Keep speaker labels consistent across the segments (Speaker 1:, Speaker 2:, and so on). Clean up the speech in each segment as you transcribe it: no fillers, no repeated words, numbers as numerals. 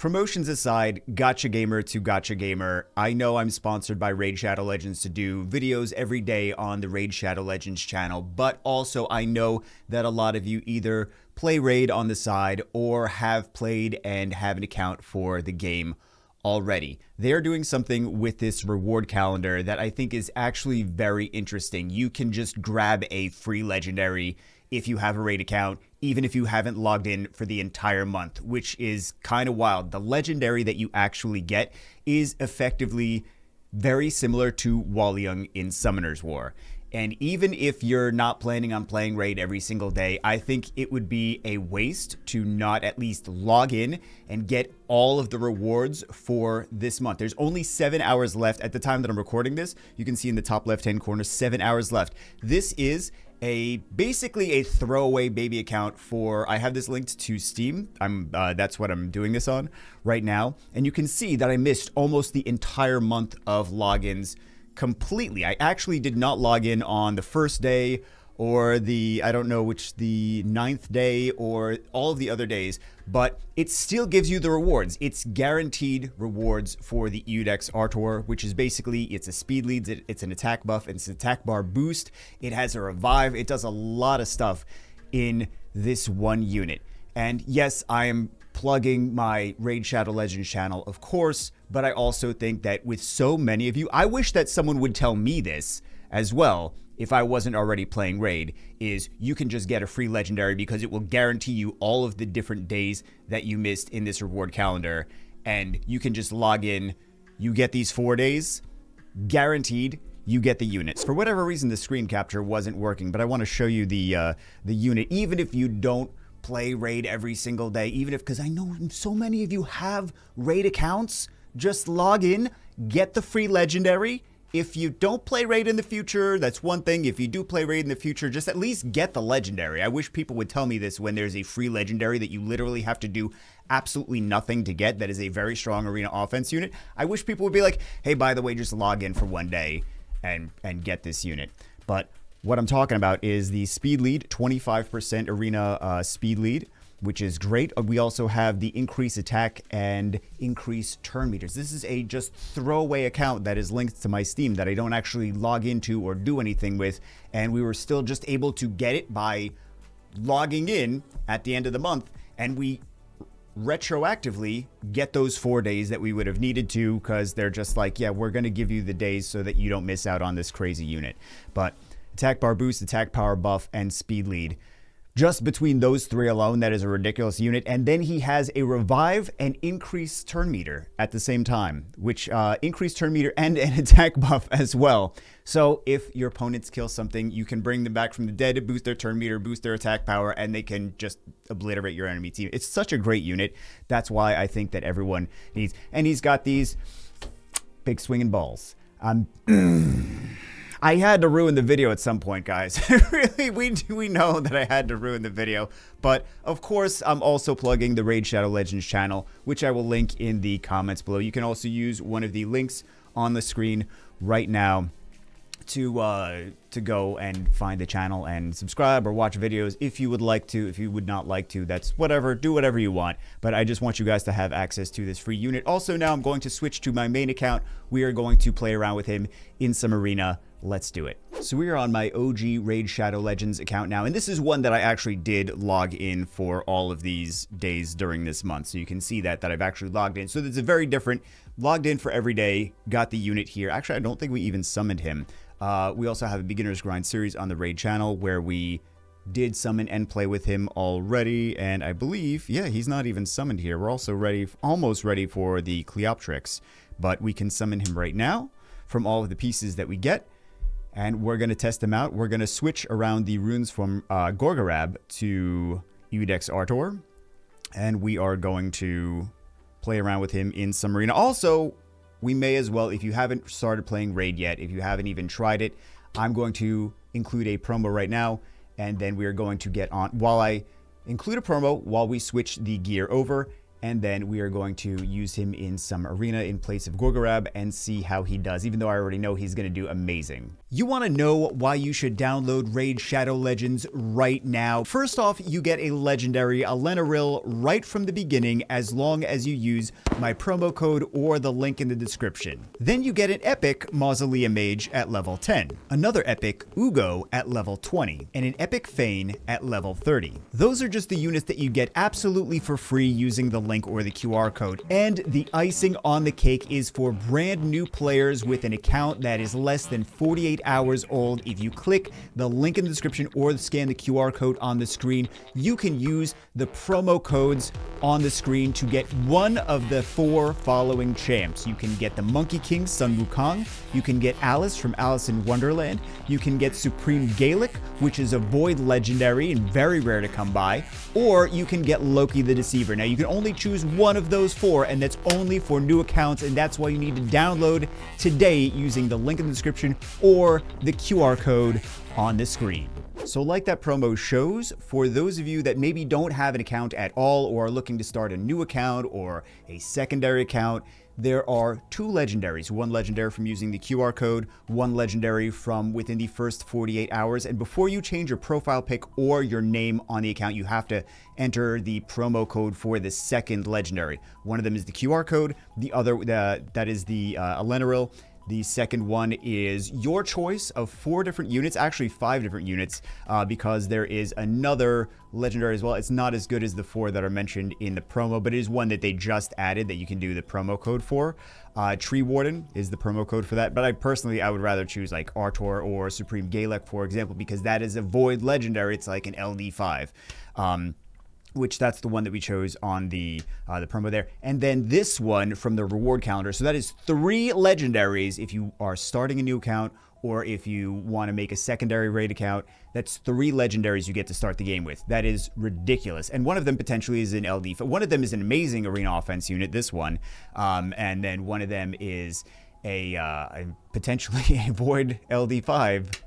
Speaker 1: promotions aside, gotcha gamer to gotcha gamer, I know I'm sponsored by Raid Shadow Legends to do videos every day on the Raid Shadow Legends channel, but also I know that a lot of you either play Raid on the side or have played and have an account for the game already. They're doing something with this reward calendar that I think is actually very interesting. You can just grab a free legendary if you have a Raid account, even if you haven't logged in for the entire month, which is kind of wild. The legendary that you actually get is effectively very similar to Walliung in Summoner's War. And even if you're not planning on playing Raid every single day, I think it would be a waste to not at least log in and get all of the rewards for this month. There's only 7 hours left at the time that I'm recording this. You can see in the top left-hand corner, 7 hours left. This is basically a throwaway baby account for, I have this linked to Steam. That's what I'm doing this on right now. And you can see that I missed almost the entire month of logins completely. I actually did not log in on the first day or the 9th day or all of the other days, but it still gives you the rewards. It's guaranteed rewards for the Eudex Artor, which is basically, it's a speed lead, it's an attack buff, it's an attack bar boost, it has a revive, it does a lot of stuff in this one unit. And yes, I am plugging my Raid Shadow Legends channel, of course, but I also think that with so many of you, I wish that someone would tell me this as well, if I wasn't already playing Raid, is you can just get a free legendary because it will guarantee you all of the different days that you missed in this reward calendar, and you can just log in, you get these 4 days, guaranteed, you get the units. For whatever reason, the screen capture wasn't working, but I want to show you the unit, even if you don't play Raid every single day, even if, because I know so many of you have Raid accounts, just log in, get the free legendary. If you don't play Raid in the future, that's one thing. If you do play Raid in the future, just at least get the legendary. I wish people would tell me this when there's a free legendary that you literally have to do absolutely nothing to get, that is a very strong arena offense unit. I wish people would be like, hey, by the way, just log in for one day and get this unit. But what I'm talking about is the speed lead, 25% arena speed lead, which is great. We also have the increase attack and increase turn meters. This is a just throwaway account that is linked to my Steam that I don't actually log into or do anything with, and we were still just able to get it by logging in at the end of the month, and we retroactively get those 4 days that we would have needed to, because they're just like, yeah, we're going to give you the days so that you don't miss out on this crazy unit. But attack bar boost, attack power buff, and speed lead. Just between those three alone, that is a ridiculous unit. And then he has a revive and increase turn meter at the same time, which increase turn meter and an attack buff as well. So if your opponents kill something, you can bring them back from the dead to boost their turn meter, boost their attack power, and they can just obliterate your enemy team. It's such a great unit. That's why I think that everyone needs. And he's got these big swinging balls. I had to ruin the video at some point, guys. Really, we know that I had to ruin the video. But, of course, I'm also plugging the Raid Shadow Legends channel, which I will link in the comments below. You can also use one of the links on the screen right now to go and find the channel and subscribe or watch videos if you would like to. If you would not like to, that's whatever. Do whatever you want. But I just want you guys to have access to this free unit. Also, now I'm going to switch to my main account. We are going to play around with him in some arena. Let's do it. So we are on my OG Raid Shadow Legends account now, and this is one that I actually did log in for all of these days during this month. So you can see that I've actually logged in. So it's a very different, logged in for every day, got the unit here. Actually, I don't think we even summoned him. We also have a Beginner's Grind series on the Raid channel where we did summon and play with him already, and I believe, yeah, he's not even summoned here. We're also ready, almost ready for the Cleoptrix, but we can summon him right now from all of the pieces that we get. And we're going to test them out. We're going to switch around the runes from Gorgorab to Eudex Artor. And we are going to play around with him in some arena. Also, we may as well, if you haven't started playing Raid yet, if you haven't even tried it, I'm going to include a promo right now. And then we are going to get on, while I include a promo, while we switch the gear over. and then we are going to use him in some arena in place of Gorgorab and see how he does, even though I already know he's going to do amazing. You want to know why you should download Raid Shadow Legends right now? First off, you get a legendary Elenaril right from the beginning as long as you use my promo code or the link in the description. Then you get an epic Maus Mage at level 10, another epic Uugo at level 20, and an epic Fayne at level 30. Those are just the units that you get absolutely for free using the link or the QR code. And the icing on the cake is for brand new players with an account that is less than 48 hours old. If you click the link in the description or scan the QR code on the screen, you can use the promo codes on the screen to get one of the 4 following champs. You can get the Monkey King, Sun Wukong. You can get Alice from Alice in Wonderland. You can get Supreme Gaelic, which is a void legendary and very rare to come by. Or you can get Loki the Deceiver. Now, you can only choose one of those 4, and that's only for new accounts, and that's why you need to download today using the link in the description or the QR code on the screen. So like that promo shows, for those of you that maybe don't have an account at all or are looking to start a new account or a secondary account, there are 2 legendaries. One legendary from using the QR code, one legendary from within the first 48 hours. And before you change your profile pic or your name on the account, you have to enter the promo code for the second legendary. One of them is the QR code. The other, that is the Elenaril. The second one is your choice of 4 different units, actually 5 different units, because there is another legendary as well. It's not as good as the 4 that are mentioned in the promo, but it is one that they just added that you can do the promo code for. Tree Warden is the promo code for that, but I would rather choose like Artor or Supreme Gaelic, for example, because that is a void legendary. It's like an LD5. Which that's the one that we chose on the promo there. And then this one from the reward calendar. So that is 3 legendaries if you are starting a new account or if you want to make a secondary raid account. That's 3 legendaries you get to start the game with. That is ridiculous. And one of them potentially is an LD. One of them is an amazing arena offense unit, this one. And then one of them is a potentially a void LD5.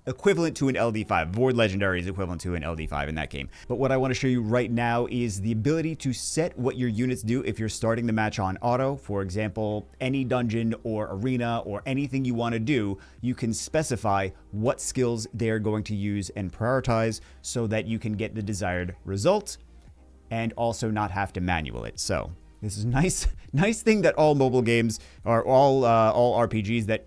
Speaker 1: Equivalent to an LD5. Void Legendary is equivalent to an LD5 in that game. But what I want to show you right now is the ability to set what your units do if you're starting the match on auto. For example, any dungeon or arena or anything you want to do, you can specify what skills they're going to use and prioritize so that you can get the desired result and also not have to manual it. So this is nice thing that all mobile games or all RPGs that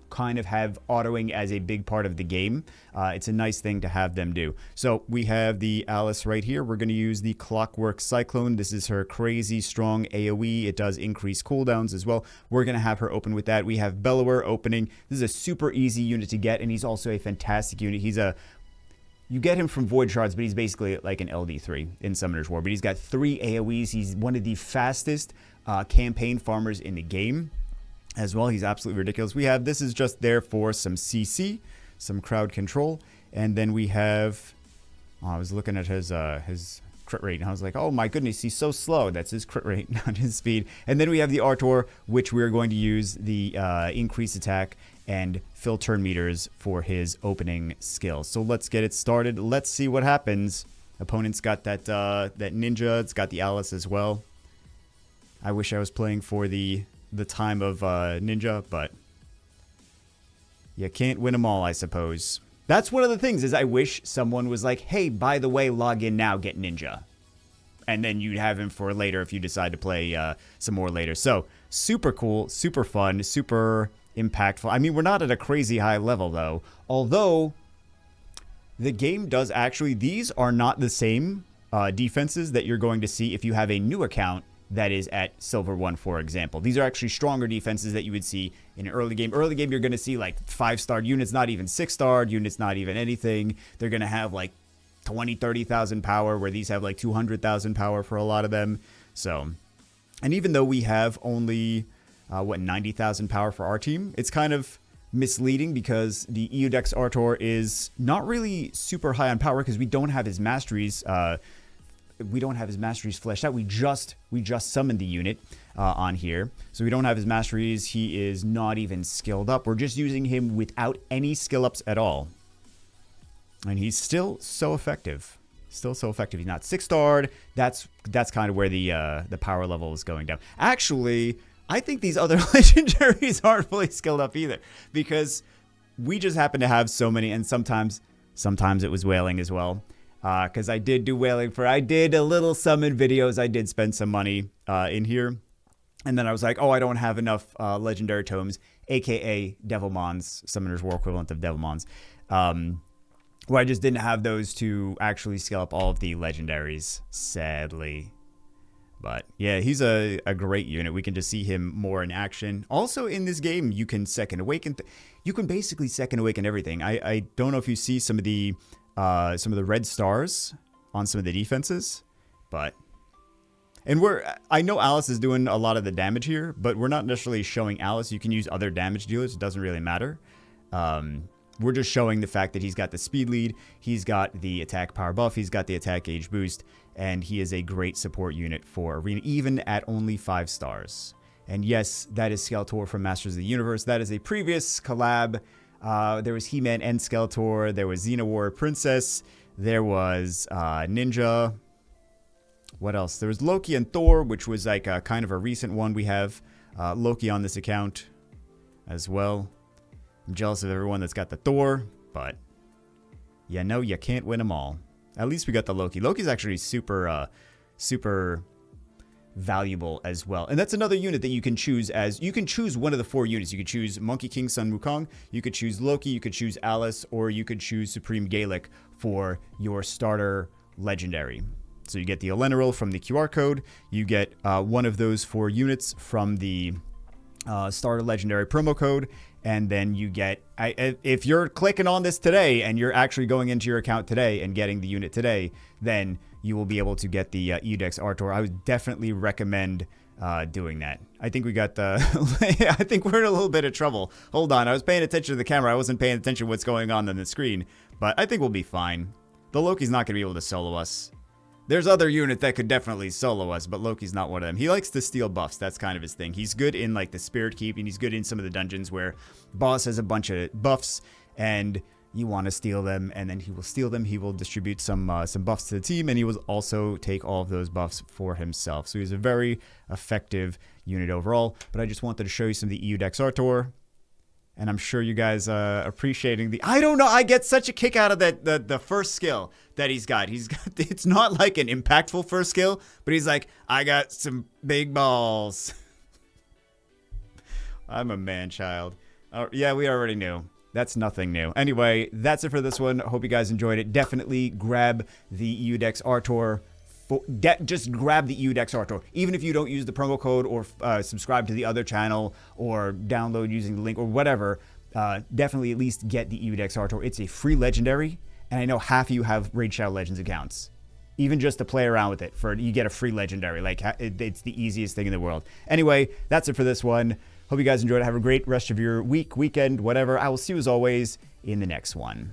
Speaker 1: kind of have autoing as a big part of the game. It's a nice thing to have them do. So we have the Alice right here. We're going to use the Clockwork Cyclone. This is her crazy strong AoE. It does increase cooldowns as well. We're going to have her open with that. We have Bellower opening. This is a super easy unit to get, and he's also a fantastic unit. You get him from Void Shards, but he's basically like an LD3 in Summoner's War. But he's got 3 AoEs. He's one of the fastest campaign farmers in the game as well. He's absolutely ridiculous. This is just there for some CC, some crowd control, and then we have, I was looking at his crit rate, and I was like, oh my goodness, he's so slow. That's his crit rate, not his speed. And then we have the Artor, which we're going to use the increase attack and fill turn meters for his opening skill. So let's get it started. Let's see what happens. Opponent's got that ninja. It's got the Alice as well. I wish I was playing for the time of ninja, but you can't win them all, I suppose. That's one of the things, is I wish someone was like, hey, by the way, log in now, get ninja. And then you'd have him for later if you decide to play some more later. So super cool, super fun, super impactful. I mean, we're not at a crazy high level though, although the game does actually, these are not the same defenses that you're going to see if you have a new account that is at Silver 1, for example. These are actually stronger defenses that you would see in an early game. Early game, you're going to see like 5-star units, not even 6-star units, not even anything. They're going to have like 20, 30,000 power, where these have like 200,000 power for a lot of them. So, and even though we have only, 90,000 power for our team, it's kind of misleading because the Eodex Artor is not really super high on power because we don't have his masteries fleshed out. We just summoned the unit on here. So we don't have his masteries. He is not even skilled up. We're just using him without any skill ups at all. And he's still so effective. Still so effective. He's not 6-starred. That's kind of where the power level is going down. Actually, I think these other legendaries aren't fully skilled up either, because we just happen to have so many, and sometimes it was whaling as well. Because I did do whaling I did a little summon videos. I did spend some money in here. And then I was like, oh, I don't have enough legendary tomes, aka Devilmons, Summoner's War equivalent of Devilmons. Where I just didn't have those to actually scale up all of the legendaries, sadly. But yeah, he's a great unit. We can just see him more in action. Also in this game, you can Second Awaken. You can basically Second Awaken everything. I don't know if you see some of the red stars on some of the defenses, but... And I know Alice is doing a lot of the damage here, but we're not necessarily showing Alice. You can use other damage dealers. It doesn't really matter. We're just showing the fact that he's got the speed lead, he's got the attack power buff, he's got the attack gauge boost, and he is a great support unit for Arena, even at only 5 stars. And yes, that is Skeletor from Masters of the Universe. That is a previous collab. There was He-Man and Skeletor. There was Xena Warrior Princess. There was Ninja. What else? There was Loki and Thor, which was like a kind of a recent one. We have Loki on this account as well. I'm jealous of everyone that's got the Thor, but yeah, no, you can't win them all. At least we got the Loki. Loki's actually super valuable as well. And that's another unit that you can choose as... You can choose one of the 4 units. You could choose Monkey King, Sun Wukong. You could choose Loki. You could choose Alice. Or you could choose Supreme Gaelic for your starter legendary. So you get the Elenaril from the QR code. You get one of those 4 units from the starter legendary promo code. And then you get, if you're clicking on this today and you're actually going into your account today and getting the unit today, then you will be able to get the Eudex Artor. I would definitely recommend doing that. I think we got the, I think we're in a little bit of trouble. Hold on, I was paying attention to the camera. I wasn't paying attention to what's going on the screen, but I think we'll be fine. The Loki's not going to be able to solo us. There's other units that could definitely solo us, but Loki's not one of them. He likes to steal buffs. That's kind of his thing. He's good in like the Spirit Keep, and he's good in some of the dungeons where boss has a bunch of buffs, and you want to steal them, and then he will steal them. He will distribute some buffs to the team, and he will also take all of those buffs for himself. So he's a very effective unit overall. But I just wanted to show you some of the Eudex Artor. And I'm sure you guys are appreciating the... I don't know. I get such a kick out of the first skill that he's got. It's not like an impactful first skill, but he's like, I got some big balls. I'm a man-child. Yeah, we already knew. That's nothing new. Anyway, that's it for this one. Hope you guys enjoyed it. Definitely grab the Eudex Artor. Just grab the Eudex Artor. Even if you don't use the promo code or subscribe to the other channel or download using the link or whatever, definitely at least get the Eudex Artor. It's a free legendary, and I know half of you have Raid Shadow Legends accounts. Even just to play around with it, you get a free legendary. Like, it's the easiest thing in the world. Anyway, that's it for this one. Hope you guys enjoyed it. Have a great rest of your week, weekend, whatever. I will see you as always in the next one.